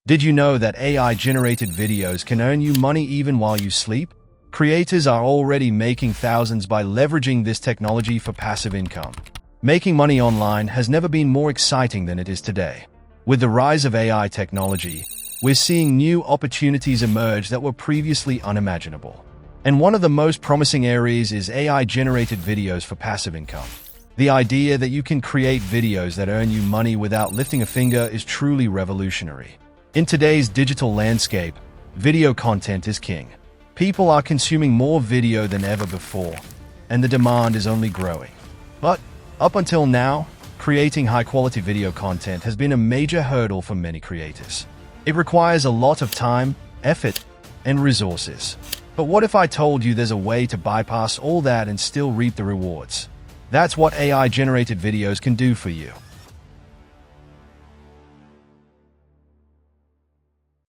Did you know that AI-generated videos can earn you money even while you sleep? Creators are already making thousands by leveraging this technology for passive income. Making money online has never been more exciting than it is today. With the rise of AI technology, we're seeing new opportunities emerge that were previously unimaginable. And one of the most promising areas is AI-generated videos for passive income. The idea that you can create videos that earn you money without lifting a finger is truly revolutionary. In today's digital landscape, video content is king. People are consuming more video than ever before, and the demand is only growing. But up until now, creating high-quality video content has been a major hurdle for many creators. It requires a lot of time, effort, and resources. But what if I told you there's a way to bypass all that and still reap the rewards? That's what AI-generated videos can do for you.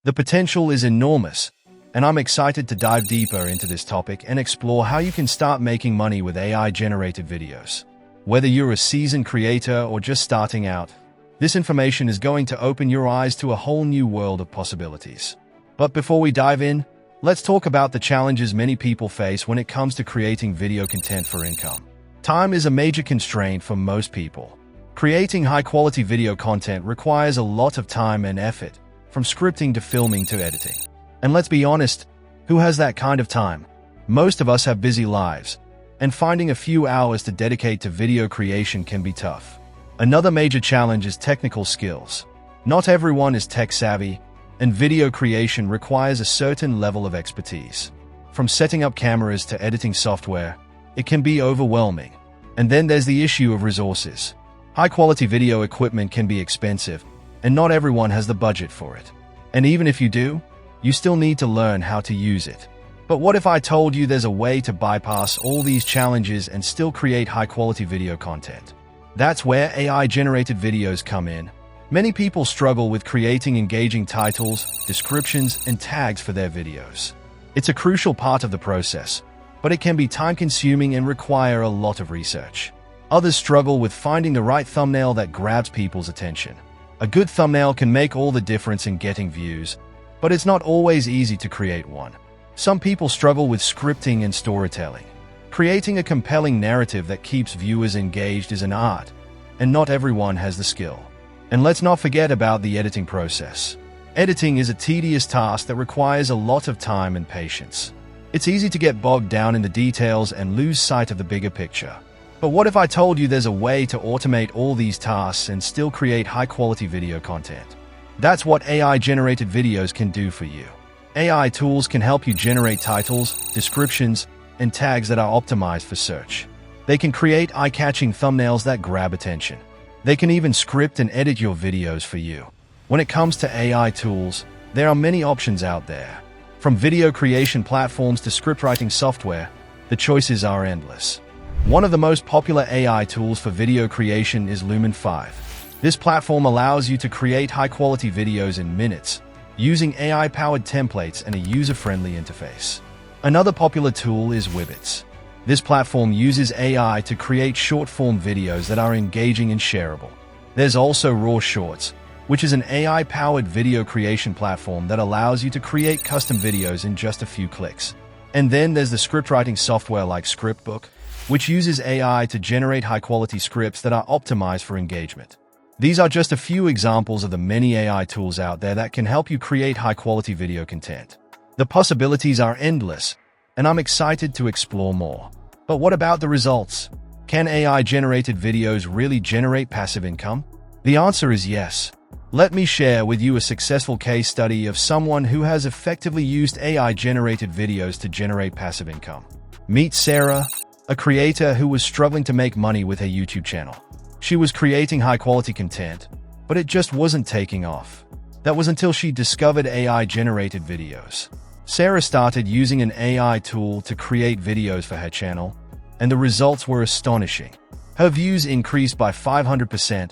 The potential is enormous, and I'm excited to dive deeper into this topic and explore how you can start making money with AI-generated videos. Whether you're a seasoned creator or just starting out, this information is going to open your eyes to a whole new world of possibilities. But before we dive in, let's talk about the challenges many people face when it comes to creating video content for income. Time is a major constraint for most people. Creating high-quality video content requires a lot of time and effort, from scripting to filming to editing. And let's be honest, who has that kind of time? Most of us have busy lives, and finding a few hours to dedicate to video creation can be tough. Another major challenge is technical skills. Not everyone is tech-savvy, and video creation requires a certain level of expertise. From setting up cameras to editing software, it can be overwhelming. And then there's the issue of resources. High-quality video equipment can be expensive, and not everyone has the budget for it. And even if you do, you still need to learn how to use it. But what if I told you there's a way to bypass all these challenges and still create high-quality video content? That's where AI-generated videos come in. Many people struggle with creating engaging titles, descriptions, and tags for their videos. It's a crucial part of the process, but it can be time-consuming and require a lot of research. Others struggle with finding the right thumbnail that grabs people's attention. A good thumbnail can make all the difference in getting views, but it's not always easy to create one. Some people struggle with scripting and storytelling. Creating a compelling narrative that keeps viewers engaged is an art, and not everyone has the skill. And let's not forget about the editing process. Editing is a tedious task that requires a lot of time and patience. It's easy to get bogged down in the details and lose sight of the bigger picture. But what if I told you there's a way to automate all these tasks and still create high-quality video content? That's what AI-generated videos can do for you. AI tools can help you generate titles, descriptions, and tags that are optimized for search. They can create eye-catching thumbnails that grab attention. They can even script and edit your videos for you. When it comes to AI tools, there are many options out there. From video creation platforms to scriptwriting software, the choices are endless. One of the most popular AI tools for video creation is Lumen 5. This platform allows you to create high-quality videos in minutes, using AI-powered templates and a user-friendly interface. Another popular tool is Wibbits. This platform uses AI to create short-form videos that are engaging and shareable. There's also Raw Shorts, which is an AI-powered video creation platform that allows you to create custom videos in just a few clicks. And then there's the scriptwriting software like Scriptbook, which uses AI to generate high-quality scripts that are optimized for engagement. These are just a few examples of the many AI tools out there that can help you create high-quality video content. The possibilities are endless, and I'm excited to explore more. But what about the results? Can AI-generated videos really generate passive income? The answer is yes. Let me share with you a successful case study of someone who has effectively used AI-generated videos to generate passive income. Meet Sarah, a creator who was struggling to make money with her YouTube channel. She was creating high-quality content, but it just wasn't taking off. That was until she discovered AI-generated videos. Sarah started using an AI tool to create videos for her channel, and the results were astonishing. Her views increased by 500%,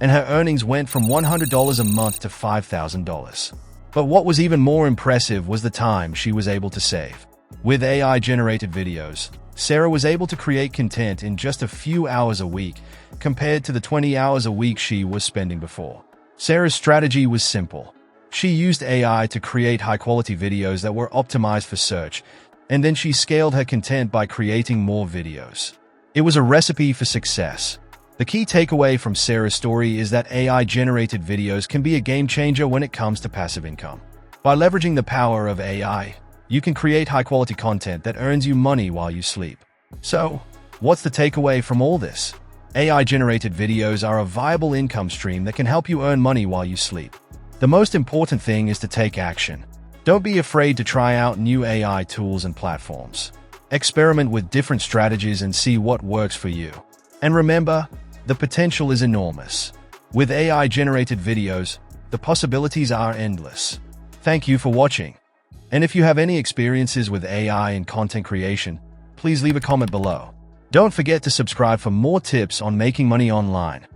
and her earnings went from $100 a month to $5,000. But what was even more impressive was the time she was able to save. With AI-generated videos, Sarah was able to create content in just a few hours a week, compared to the 20 hours a week she was spending before. Sarah's strategy was simple. She used AI to create high-quality videos that were optimized for search, and then she scaled her content by creating more videos. It was a recipe for success. The key takeaway from Sarah's story is that AI-generated videos can be a game-changer when it comes to passive income. By leveraging the power of AI, you can create high-quality content that earns you money while you sleep. So, what's the takeaway from all this? AI-generated videos are a viable income stream that can help you earn money while you sleep. The most important thing is to take action. Don't be afraid to try out new AI tools and platforms. Experiment with different strategies and see what works for you. And remember, the potential is enormous. With AI-generated videos, the possibilities are endless. Thank you for watching. And if you have any experiences with AI and content creation, please leave a comment below. Don't forget to subscribe for more tips on making money online.